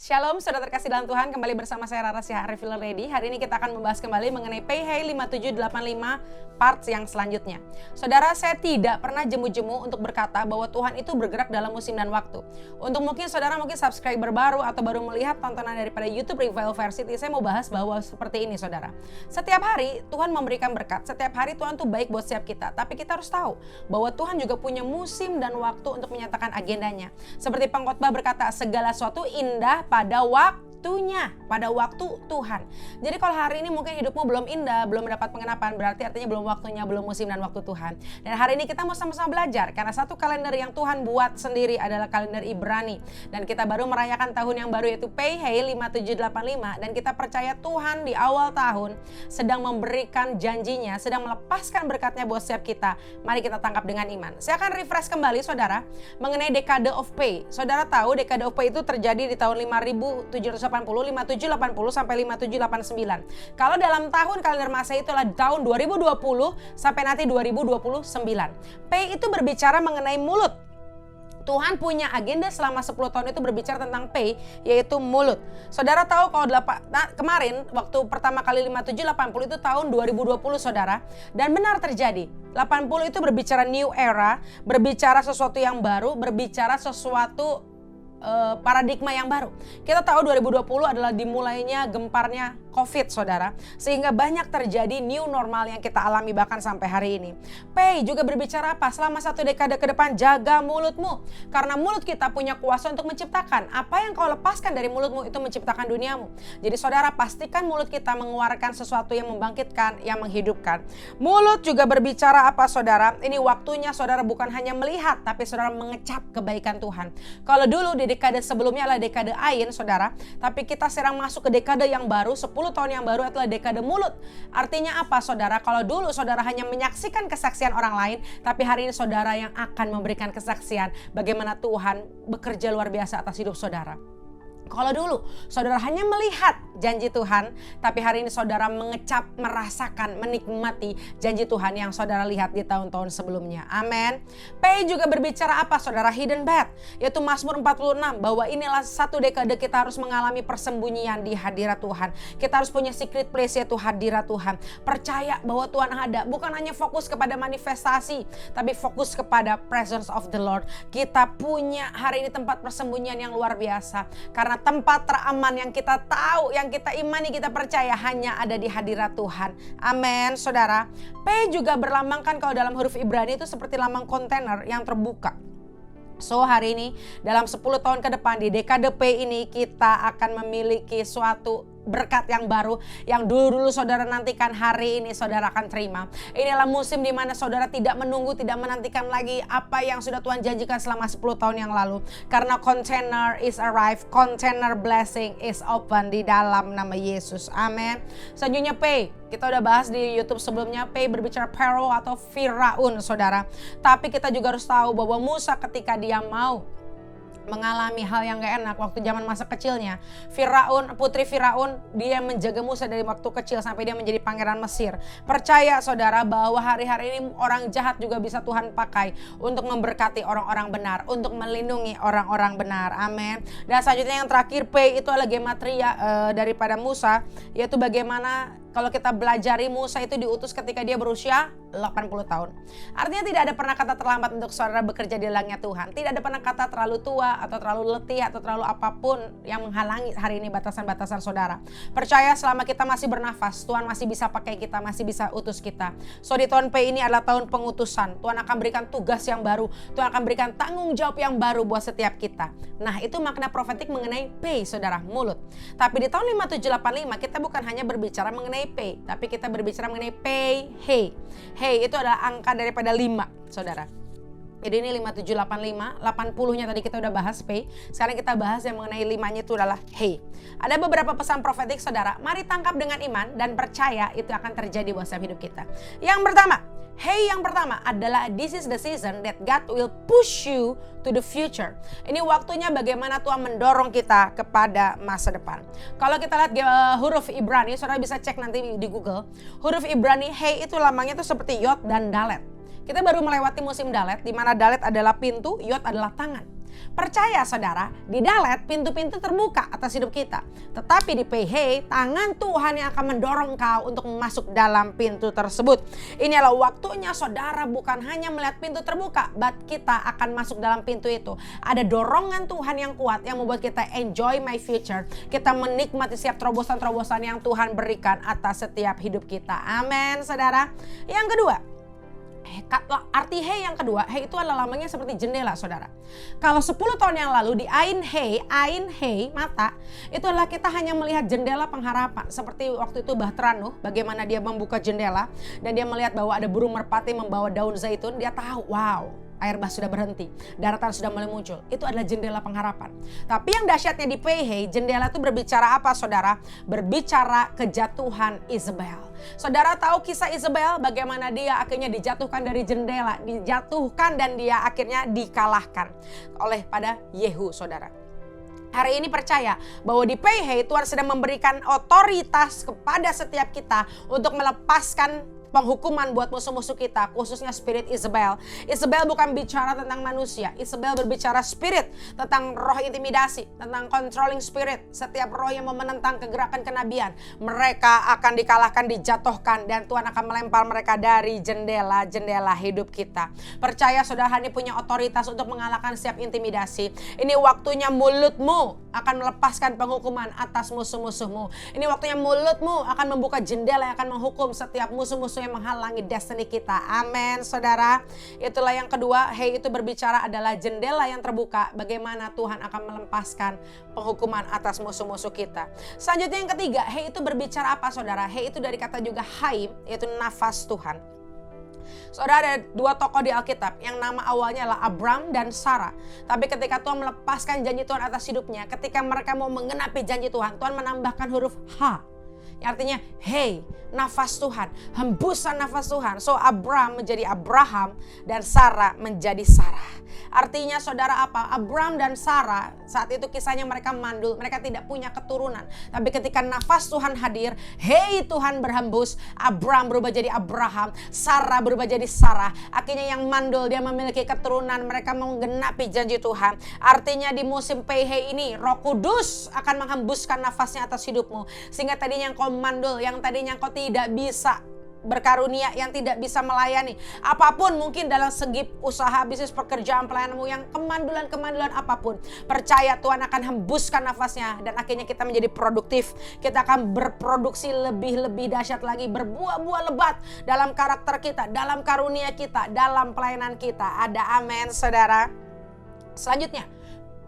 Shalom, saudara terkasih dalam Tuhan, kembali bersama saya Rara Syahari Filler Ready. Hari ini kita akan membahas kembali mengenai PayHey 5785 parts yang selanjutnya. Saudara, saya tidak pernah jemu-jemu untuk berkata bahwa Tuhan itu bergerak dalam musim dan waktu. Untuk saudara subscriber baru atau baru melihat tontonan daripada YouTube Revival Varsity, saya mau bahas bahwa seperti ini saudara. Setiap hari Tuhan memberikan berkat, setiap hari Tuhan tuh baik buat setiap kita. Tapi kita harus tahu bahwa Tuhan juga punya musim dan waktu untuk menyatakan agendanya. Seperti pengkhotbah berkata, segala sesuatu indah pada waktunya, pada waktu Tuhan. Jadi kalau hari ini mungkin hidupmu belum indah, belum mendapat pengenapan, berarti artinya belum waktunya, belum musim dan waktu Tuhan. Dan hari ini kita mau sama-sama belajar, karena satu kalender yang Tuhan buat sendiri adalah kalender Ibrani. Dan kita baru merayakan tahun yang baru, yaitu PayHey 5785. Dan kita percaya Tuhan di awal tahun sedang memberikan janjinya, sedang melepaskan berkatnya buat setiap kita. Mari kita tangkap dengan iman. Saya akan refresh kembali saudara mengenai dekade of pay. Saudara tahu dekade of pay itu terjadi di tahun 5780, 5780 sampai 5789. Kalau dalam tahun kalender Masehi itulah tahun 2020 sampai nanti 2029. Pay itu berbicara mengenai mulut. Tuhan punya agenda selama 10 tahun itu berbicara tentang pay, yaitu mulut. Saudara tahu kalau kemarin waktu pertama kali 5780 itu tahun 2020 saudara. Dan benar terjadi. 80 itu berbicara new era, berbicara sesuatu yang baru, berbicara sesuatu paradigma yang baru. Kita tahu 2020 adalah dimulainya gemparnya COVID saudara, sehingga banyak terjadi new normal yang kita alami bahkan sampai hari ini. Pay juga berbicara apa? Selama satu dekade ke depan jaga mulutmu, karena mulut kita punya kuasa untuk menciptakan. Apa yang kau lepaskan dari mulutmu itu menciptakan duniamu. Jadi saudara pastikan mulut kita mengeluarkan sesuatu yang membangkitkan, yang menghidupkan. Mulut juga berbicara apa saudara? Ini waktunya saudara bukan hanya melihat, tapi saudara mengecap kebaikan Tuhan. Kalau dulu di dekade sebelumnya adalah dekade Ain saudara, tapi kita sekarang masuk ke dekade yang baru, 10 tahun yang baru adalah dekade mulut. Artinya apa saudara? Kalau dulu saudara hanya menyaksikan kesaksian orang lain, tapi hari ini saudara yang akan memberikan kesaksian bagaimana Tuhan bekerja luar biasa atas hidup saudara. Kalau dulu saudara hanya melihat janji Tuhan, tapi hari ini saudara mengecap, merasakan, menikmati janji Tuhan yang saudara lihat di tahun-tahun sebelumnya. Amin. Pay juga berbicara apa saudara? Hidden bed, yaitu Mazmur 46, bahwa inilah satu dekade kita harus mengalami persembunyian di hadirat Tuhan. Kita harus punya secret place, yaitu hadirat Tuhan. Percaya bahwa Tuhan ada, bukan hanya fokus kepada manifestasi, tapi fokus kepada presence of the Lord. Kita punya hari ini tempat persembunyian yang luar biasa, karena tempat teraman yang kita tahu, yang kita imani, kita percaya hanya ada di hadirat Tuhan. Amin saudara. P juga berlambangkan kalau dalam huruf Ibrani itu seperti lambang kontainer yang terbuka. So hari ini dalam 10 tahun ke depan di dekade P ini kita akan memiliki suatu berkat yang baru yang dulu saudara nantikan, hari ini saudara akan terima. Inilah musim di mana saudara tidak menunggu, tidak menantikan lagi apa yang sudah Tuhan janjikan selama 10 tahun yang lalu. Karena container is arrived, container blessing is open di dalam nama Yesus. Amin. Selanjutnya P, kita udah bahas di YouTube sebelumnya. P berbicara Pharaoh atau Firaun saudara. Tapi kita juga harus tahu bahwa Musa ketika dia mau mengalami hal yang gak enak waktu zaman masa kecilnya, putri Firaun, dia menjaga Musa dari waktu kecil sampai dia menjadi pangeran Mesir. Percaya saudara bahwa hari-hari ini orang jahat juga bisa Tuhan pakai untuk memberkati orang-orang benar, untuk melindungi orang-orang benar. Amin. Dan selanjutnya yang terakhir P itu adalah gematria daripada Musa, yaitu bagaimana kalau kita belajari Musa itu diutus ketika dia berusia 80 tahun. Artinya tidak ada pernah kata terlambat untuk saudara bekerja di ladangnya Tuhan. Tidak ada pernah kata terlalu tua atau terlalu letih atau terlalu apapun yang menghalangi hari ini batasan-batasan saudara. Percaya selama kita masih bernafas, Tuhan masih bisa pakai kita, masih bisa utus kita. So di tahun P ini adalah tahun pengutusan. Tuhan akan berikan tugas yang baru. Tuhan akan berikan tanggung jawab yang baru buat setiap kita. Nah itu makna profetik mengenai P saudara, mulut. Tapi di tahun 5785 kita bukan hanya berbicara mengenai P, tapi kita berbicara mengenai PayHey. Hey itu adalah angka daripada 5 saudara. Jadi ini 5785, 80-nya tadi kita udah bahas P. Sekarang kita bahas yang mengenai 5-nya itu adalah Hey. Ada beberapa pesan profetik saudara, mari tangkap dengan iman dan percaya itu akan terjadi buat setiap hidup kita. Yang pertama, Hey yang pertama adalah this is the season that God will push you to the future. Ini waktunya bagaimana Tuhan mendorong kita kepada masa depan. Kalau kita lihat huruf Ibrani, saudara bisa cek nanti di Google. Huruf Ibrani Hey itu lambangnya itu seperti Yod dan Dalet. Kita baru melewati musim Dalet, di mana Dalet adalah pintu, Yod adalah tangan. Percaya saudara, di Dalet pintu-pintu terbuka atas hidup kita. Tetapi di PH, tangan Tuhan yang akan mendorong kau untuk masuk dalam pintu tersebut. Ini adalah waktunya saudara bukan hanya melihat pintu terbuka, but kita akan masuk dalam pintu itu. Ada dorongan Tuhan yang kuat yang membuat kita enjoy my future. Kita menikmati setiap terobosan-terobosan yang Tuhan berikan atas setiap hidup kita. Amin saudara. Yang kedua, arti He yang kedua, He itu adalah lambangnya seperti jendela saudara. Kalau 10 tahun yang lalu di Ain He, mata, itu adalah kita hanya melihat jendela pengharapan. Seperti waktu itu Bahtera Nuh, bagaimana dia membuka jendela dan dia melihat bahwa ada burung merpati membawa daun zaitun. Dia tahu, wow, air bah sudah berhenti, daratan sudah mulai muncul. Itu adalah jendela pengharapan. Tapi yang dahsyatnya di PH, jendela itu berbicara apa saudara? Berbicara kejatuhan Isabel. Saudara tahu kisah Isabel, bagaimana dia akhirnya dijatuhkan dari jendela, dijatuhkan dan dia akhirnya dikalahkan oleh pada Yehu saudara. Hari ini percaya bahwa di PH Tuhan sedang memberikan otoritas kepada setiap kita untuk melepaskan penghukuman buat musuh-musuh kita, khususnya spirit Isabel. Isabel bukan bicara tentang manusia. Isabel berbicara spirit, tentang roh intimidasi, tentang controlling spirit. Setiap roh yang mau menentang kegerakan kenabian, mereka akan dikalahkan, dijatuhkan, dan Tuhan akan melempar mereka dari jendela-jendela hidup kita. Percaya saudara ini punya otoritas untuk mengalahkan setiap intimidasi. Ini waktunya mulutmu akan melepaskan penghukuman atas musuh-musuhmu. Ini waktunya mulutmu akan membuka jendela yang akan menghukum setiap musuh-musuh yang menghalangi destiny kita. Amin saudara. Itulah yang kedua, He itu berbicara adalah jendela yang terbuka. Bagaimana Tuhan akan melepaskan penghukuman atas musuh-musuh kita. Selanjutnya yang ketiga, He itu berbicara apa saudara? He itu dari kata juga Haim, yaitu nafas Tuhan. Saudara, ada 2 tokoh di Alkitab yang nama awalnya adalah Abram dan Sarah. Tapi ketika Tuhan melepaskan janji Tuhan atas hidupnya, ketika mereka mau menggenapi janji Tuhan, Tuhan menambahkan huruf H. Yang artinya, hey, nafas Tuhan, hembusan nafas Tuhan. So Abram menjadi Abraham dan Sarah menjadi Sarah. Artinya saudara apa? Abram dan Sarah saat itu kisahnya mereka mandul, mereka tidak punya keturunan. Tapi ketika nafas Tuhan hadir, hey Tuhan berhembus, Abram berubah jadi Abraham, Sarah berubah jadi Sarah. Akhirnya yang mandul dia memiliki keturunan, mereka menggenapi janji Tuhan. Artinya di musim PH ini Roh Kudus akan menghembuskan nafasnya atas hidupmu. Sehingga tadinya yang kau mandul, yang tadinya kau tidak bisa berkarunia, yang tidak bisa melayani apapun mungkin dalam segi usaha, bisnis, pekerjaan, pelayananmu, yang kemandulan apapun, percaya Tuhan akan hembuskan nafasnya dan akhirnya kita menjadi produktif. Kita akan berproduksi lebih dahsyat lagi, berbuah-buah lebat dalam karakter kita, dalam karunia kita, dalam pelayanan kita. Ada amin saudara. Selanjutnya,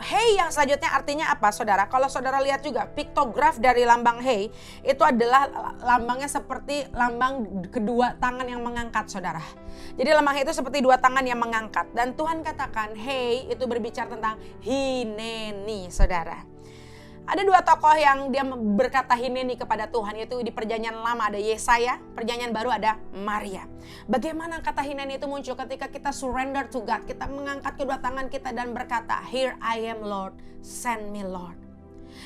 Hey yang selanjutnya artinya apa saudara? Kalau saudara lihat juga piktograf dari lambang Hey itu adalah lambangnya seperti lambang kedua tangan yang mengangkat saudara. Jadi lambang Hey itu seperti 2 tangan yang mengangkat. Dan Tuhan katakan Hey itu berbicara tentang Hineni saudara. Ada 2 tokoh yang dia berkata Hineni kepada Tuhan, yaitu di perjanjian lama ada Yesaya, perjanjian baru ada Maria. Bagaimana kata Hineni itu muncul ketika kita surrender to God, kita mengangkat kedua tangan kita dan berkata, Here I am Lord, send me Lord.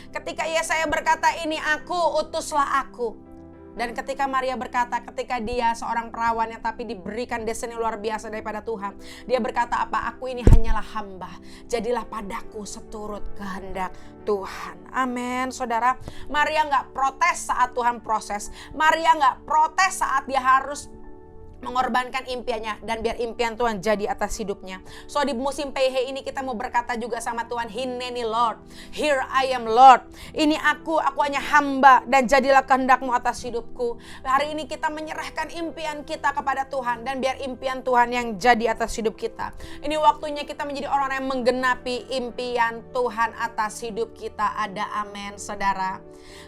Ketika Yesaya berkata ini aku, utuslah aku. Dan ketika Maria berkata, ketika dia seorang perawan yang tapi diberikan destiny luar biasa daripada Tuhan, dia berkata apa? Aku ini hanyalah hamba, jadilah padaku seturut kehendak Tuhan. Amin saudara. Maria gak protes saat Tuhan proses. Maria gak protes saat dia harus mengorbankan impiannya dan biar impian Tuhan jadi atas hidupnya. So di musim PH ini kita mau berkata juga sama Tuhan, Hineni Lord, here I am Lord. Ini aku hanya hamba dan jadilah kehendakmu atas hidupku. Hari ini kita menyerahkan impian kita kepada Tuhan dan biar impian Tuhan yang jadi atas hidup kita. Ini waktunya kita menjadi orang yang menggenapi impian Tuhan atas hidup kita. Ada amin saudara.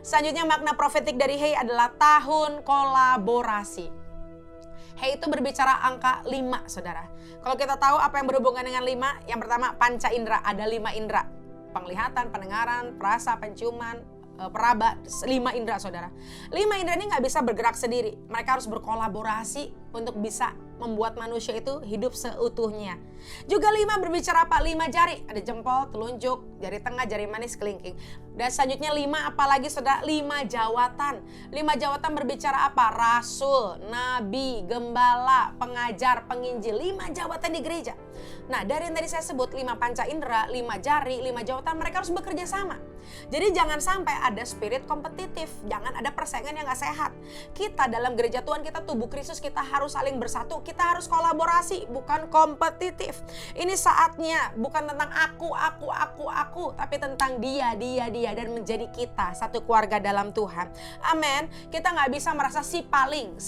Selanjutnya makna profetik dari Hey adalah tahun kolaborasi. Hey itu berbicara angka 5 saudara. Kalau kita tahu apa yang berhubungan dengan 5, yang pertama panca indera, ada 5 indera. Penglihatan, pendengaran, perasa, penciuman, peraba, 5 indera saudara. 5 indera ini gak bisa bergerak sendiri. Mereka harus berkolaborasi untuk bisa membuat manusia itu hidup seutuhnya. Juga 5 berbicara apa? 5 jari, ada jempol, telunjuk, jari tengah, jari manis, kelingking. Dan selanjutnya 5, apalagi saudara, 5 jawatan. 5 jawatan berbicara apa? Rasul, nabi, gembala, pengajar, penginjil. 5 jawatan di gereja. Nah, dari yang tadi saya sebut 5 panca indera, 5 jari, 5 jawatan, mereka harus bekerja sama. Jadi jangan sampai ada spirit kompetitif, jangan ada persaingan yang gak sehat. Kita dalam gereja Tuhan, kita tubuh Kristus, kita harus saling bersatu, kita harus kolaborasi, bukan kompetitif. Ini saatnya bukan tentang aku, tapi tentang dia, dan menjadi kita satu keluarga dalam Tuhan. Amin. Kita gak bisa merasa si paling.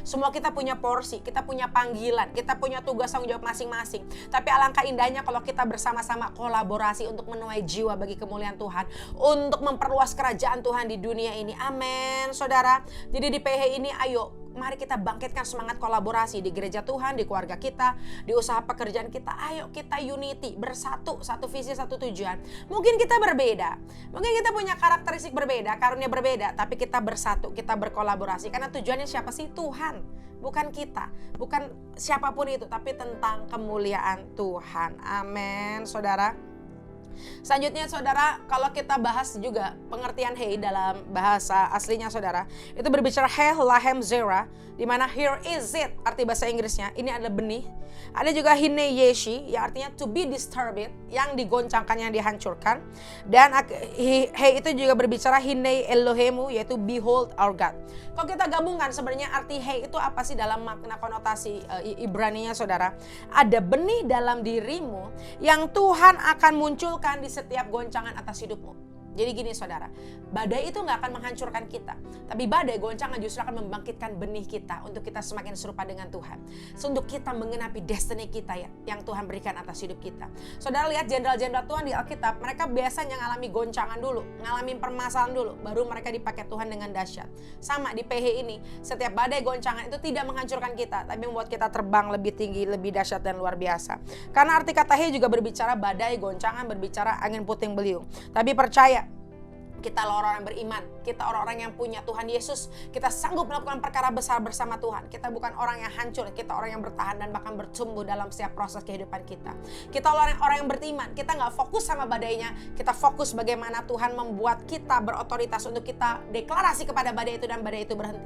Semua kita punya porsi, kita punya panggilan, kita punya tugas tanggung jawab masing-masing. Tapi alangkah indahnya kalau kita bersama-sama kolaborasi untuk menuai jiwa bagi kemuliaan Tuhan, untuk memperluas kerajaan Tuhan di dunia ini. Amin, saudara. Jadi di PH ini, ayo mari kita bangkitkan semangat kolaborasi di gereja Tuhan, di keluarga kita, di usaha pekerjaan kita. Ayo kita unity, bersatu, satu visi, satu tujuan. Mungkin kita berbeda, mungkin kita punya karakteristik berbeda, karunia berbeda, tapi kita bersatu, kita berkolaborasi. Karena tujuannya siapa sih? Tuhan, bukan kita, bukan siapapun itu, tapi tentang kemuliaan Tuhan. Amin, saudara. Selanjutnya saudara, kalau kita bahas juga pengertian hey dalam bahasa aslinya saudara, itu berbicara hey lahem zera, di mana here is it, arti bahasa Inggrisnya, ini adalah benih. Ada juga hine yeshi, yang artinya to be disturbed, yang digoncangkan, yang dihancurkan. Dan hey itu juga berbicara hine Elohemu, yaitu behold our God. Kalau kita gabungkan sebenarnya arti hey itu apa sih dalam makna konotasi Ibrani-nya saudara? Ada benih dalam dirimu yang Tuhan akan munculkan di setiap goncangan atas hidupmu. Jadi gini saudara, badai itu gak akan menghancurkan kita, tapi badai goncangan justru akan membangkitkan benih kita untuk kita semakin serupa dengan Tuhan. Untuk kita mengenapi destiny kita ya, yang Tuhan berikan atas hidup kita. Saudara lihat jenderal-jenderal Tuhan di Alkitab, mereka biasanya ngalami goncangan dulu, ngalamin permasalahan dulu, baru mereka dipakai Tuhan dengan dahsyat. Sama di PH ini, setiap badai goncangan itu tidak menghancurkan kita, tapi membuat kita terbang lebih tinggi, lebih dahsyat dan luar biasa. Karena arti kata hey juga berbicara badai, goncangan, berbicara angin puting beliung. Tapi percaya, kita orang-orang beriman, kita orang-orang yang punya Tuhan Yesus, kita sanggup melakukan perkara besar bersama Tuhan. Kita bukan orang yang hancur, kita orang yang bertahan dan bahkan bertumbuh dalam setiap proses kehidupan kita. Kita orang yang beriman, kita gak fokus sama badainya, kita fokus bagaimana Tuhan membuat kita berotoritas untuk kita deklarasi kepada badai itu dan badai itu berhenti.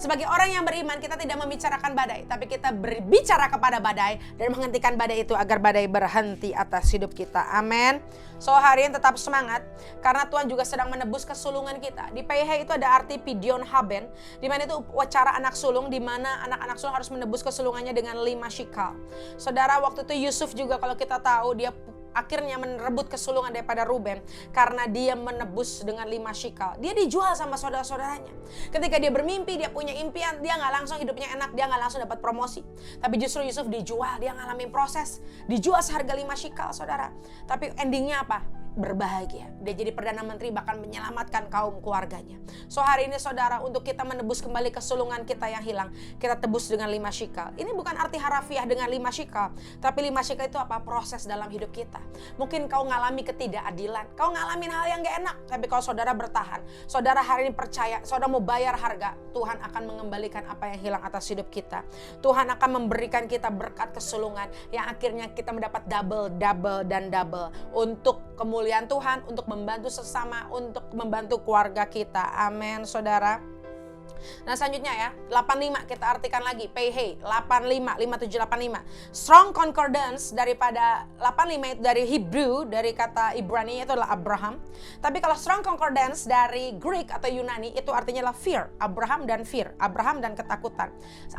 Sebagai orang yang beriman, kita tidak membicarakan badai, tapi kita berbicara kepada badai dan menghentikan badai itu agar badai berhenti atas hidup kita. Amin. So hari ini tetap semangat, karena Tuhan juga sedang menebus kesulungan kita. Di PH itu ada arti pidion haben, di mana itu wacara anak sulung, di mana anak-anak sulung harus menebus kesulungannya dengan 5 shikal. Saudara, waktu itu Yusuf juga kalau kita tahu, dia akhirnya merebut kesulungan daripada Ruben karena dia menebus dengan 5 shikal. Dia dijual sama saudara-saudaranya. Ketika dia bermimpi, dia punya impian, dia gak langsung hidupnya enak, dia gak langsung dapat promosi. Tapi justru Yusuf dijual, dia ngalamin proses, dijual seharga 5 shikal saudara. Tapi endingnya apa? Berbahagia. Dia jadi Perdana Menteri, bahkan menyelamatkan kaum keluarganya. So hari ini saudara, untuk kita menebus kembali kesulungan kita yang hilang, kita tebus dengan 5 shikal. Ini bukan arti harafiah dengan 5 shikal, tapi 5 shikal itu apa? Proses dalam hidup kita. Mungkin kau ngalami ketidakadilan, kau ngalamin hal yang gak enak, tapi kalau saudara bertahan, saudara hari ini percaya, saudara mau bayar harga, Tuhan akan mengembalikan apa yang hilang atas hidup kita. Tuhan akan memberikan kita berkat kesulungan yang akhirnya kita mendapat double untuk kemuliaan Tuhan, untuk membantu sesama, untuk membantu keluarga kita. Amin, saudara. Nah selanjutnya ya, 85 kita artikan lagi, PH 85, 5785. Strong concordance daripada 85 itu dari Hebrew, dari kata Ibrani itu adalah Abraham. Tapi kalau strong concordance dari Greek atau Yunani itu artinya adalah fear, Abraham dan fear, Abraham dan ketakutan.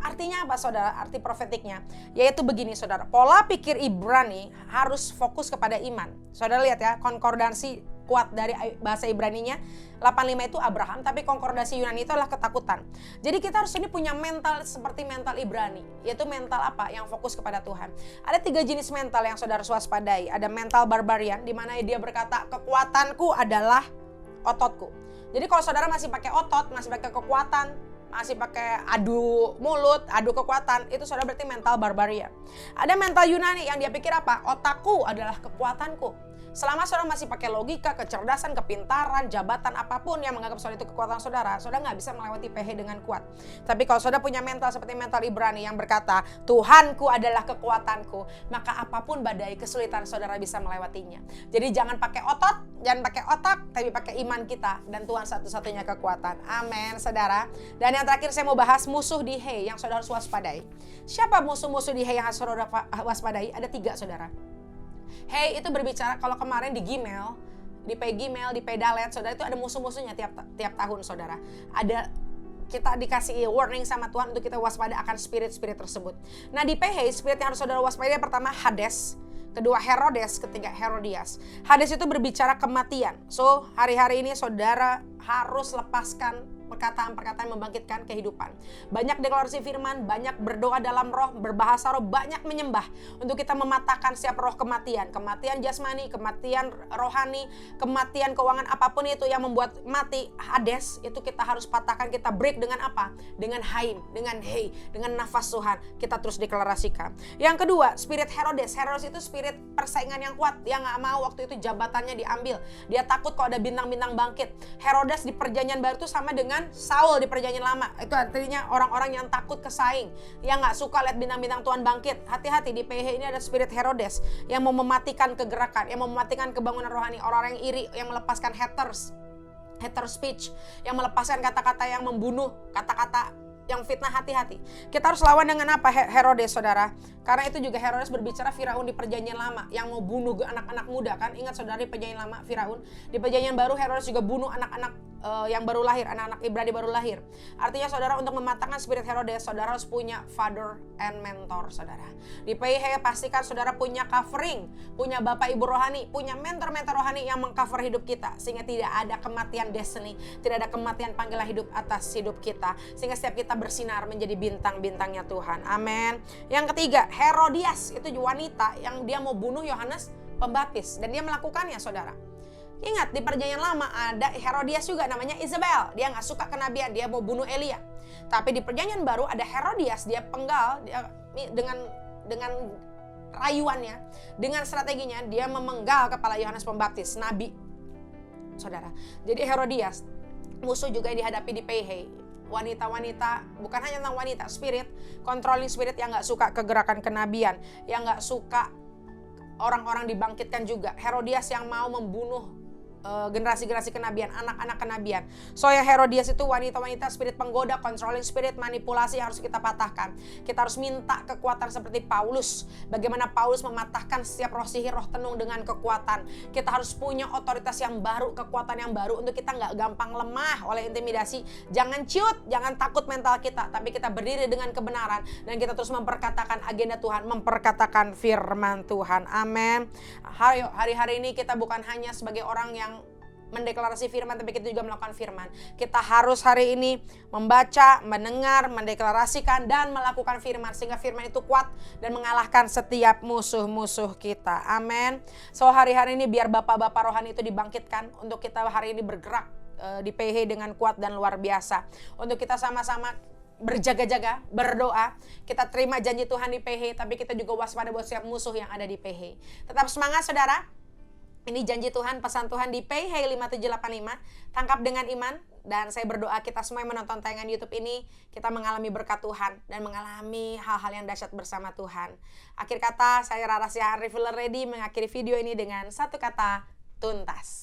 Artinya apa saudara? Arti profetiknya yaitu begini saudara, pola pikir Ibrani harus fokus kepada iman. Saudara lihat ya, konkordansi kuat dari bahasa Ibraninya 85 itu Abraham, tapi konkordasi Yunani itu adalah ketakutan. Jadi kita harus ini punya mental seperti mental Ibrani, yaitu mental apa? Yang fokus kepada Tuhan. Ada 3 jenis mental yang saudara waspadai. Ada mental barbarian, di mana dia berkata kekuatanku adalah ototku. Jadi kalau saudara masih pakai otot, masih pakai kekuatan, masih pakai adu mulut, adu kekuatan, itu saudara berarti mental barbarian. Ada mental Yunani yang dia pikir apa? Otakku adalah kekuatanku. Selama saudara masih pakai logika, kecerdasan, kepintaran, jabatan apapun yang menganggap saudara itu kekuatan saudara nggak bisa melewati PH dengan kuat. Tapi kalau saudara punya mental seperti mental Ibrani yang berkata, Tuhanku adalah kekuatanku, maka apapun badai kesulitan saudara bisa melewatinya. Jadi jangan pakai otot, jangan pakai otak, tapi pakai iman kita, dan Tuhan satu-satunya kekuatan. Amin, saudara. Dan yang terakhir saya mau bahas musuh di He yang saudara harus waspadai. Siapa musuh-musuh di He yang harus saudara waspadai? Ada 3, saudara. Hey itu berbicara kalau kemarin di Gmail, di Gmail, di Dalet, saudara itu ada musuh-musuhnya tiap tahun, saudara. Ada, kita dikasih warning sama Tuhan untuk kita waspada akan spirit-spirit tersebut. Nah di PH, spirit yang harus saudara waspada pertama Hades, kedua Herodes, ketiga Herodias. Hades itu berbicara kematian. So hari-hari ini saudara harus lepaskan perkataan-perkataan membangkitkan kehidupan. Banyak deklarasi firman, banyak berdoa dalam roh, berbahasa roh, banyak menyembah untuk kita mematahkan setiap roh kematian. Kematian jasmani, kematian rohani, kematian keuangan, apapun itu yang membuat mati Hades, itu kita harus patahkan, kita break dengan apa? Dengan Haim, dengan Hei, dengan nafas Tuhan. Kita terus deklarasikan. Yang kedua, spirit Herodes. Herodes itu spirit persaingan yang kuat. Dia gak mau waktu itu jabatannya diambil. Dia takut kalau ada bintang-bintang bangkit. Herodes di perjanjian baru itu sama dengan Saul di perjanjian lama. Itu artinya orang-orang yang takut kesaing, yang gak suka lihat bintang-bintang Tuhan bangkit. Hati-hati, di PH ini ada spirit Herodes yang mau mematikan kegerakan, yang mau mematikan kebangunan rohani. Orang-orang yang iri, yang melepaskan hater speech, yang melepaskan kata-kata yang membunuh, kata-kata yang fitnah. Hati-hati. Kita harus lawan dengan apa? Herodes, saudara. Karena itu juga Herodes berbicara Firaun di perjanjian lama yang mau bunuh anak-anak muda, kan? Ingat saudara, di perjanjian lama Firaun. Di perjanjian baru Herodes juga bunuh anak-anak yang baru lahir, anak-anak Ibrani baru lahir. Artinya saudara, untuk mematahkan spirit Herodes, saudara harus punya father and mentor, saudara. Di PH pastikan saudara punya covering, punya bapak ibu rohani, punya mentor-mentor rohani yang mengcover hidup kita, sehingga tidak ada kematian destiny, tidak ada kematian panggilan hidup atas hidup kita, sehingga setiap kita bersinar menjadi bintang-bintangnya Tuhan. Amin. Yang ketiga, Herodias, itu wanita yang dia mau bunuh Yohanes Pembaptis, dan dia melakukannya, saudara. Ingat, di perjanjian lama ada Herodias juga, namanya Isabel. Dia gak suka kenabian, dia mau bunuh Elia. Tapi di perjanjian baru ada Herodias, dia penggal, dia dengan rayuannya, dengan strateginya, dia memenggal kepala Yohanes Pembaptis, nabi, saudara. Jadi Herodias, musuh juga yang dihadapi di PH. Wanita-wanita, bukan hanya tentang wanita, spirit, controlling spirit yang gak suka kegerakan kenabian, yang gak suka orang-orang dibangkitkan juga. Herodias yang mau membunuh generasi-generasi kenabian, anak-anak kenabian. So yang Herodias itu wanita-wanita spirit penggoda, controlling spirit, manipulasi yang harus kita patahkan. Kita harus minta kekuatan seperti Paulus. Bagaimana Paulus mematahkan setiap roh sihir, roh tenung dengan kekuatan. Kita harus punya otoritas yang baru, kekuatan yang baru untuk kita gak gampang lemah oleh intimidasi. Jangan ciut, jangan takut mental kita, tapi kita berdiri dengan kebenaran dan kita terus memperkatakan agenda Tuhan, memperkatakan firman Tuhan. Amin. Hari-hari ini kita bukan hanya sebagai orang yang mendeklarasi firman, tapi kita juga melakukan firman. Kita harus hari ini membaca, mendengar, mendeklarasikan, dan melakukan firman, sehingga firman itu kuat dan mengalahkan setiap musuh-musuh kita. Amin. So hari-hari ini biar bapak-bapak rohani itu dibangkitkan untuk kita hari ini bergerak di PH dengan kuat dan luar biasa. Untuk kita sama-sama berjaga-jaga, berdoa, kita terima janji Tuhan di PH, tapi kita juga waspada buat setiap musuh yang ada di PH. Tetap semangat, saudara. Ini janji Tuhan, pesan Tuhan di PH 5785. Tangkap dengan iman. Dan saya berdoa kita semua yang menonton tayangan YouTube ini, kita mengalami berkat Tuhan dan mengalami hal-hal yang dahsyat bersama Tuhan. Akhir kata, saya Rara Siahari Ready mengakhiri video ini dengan satu kata, tuntas.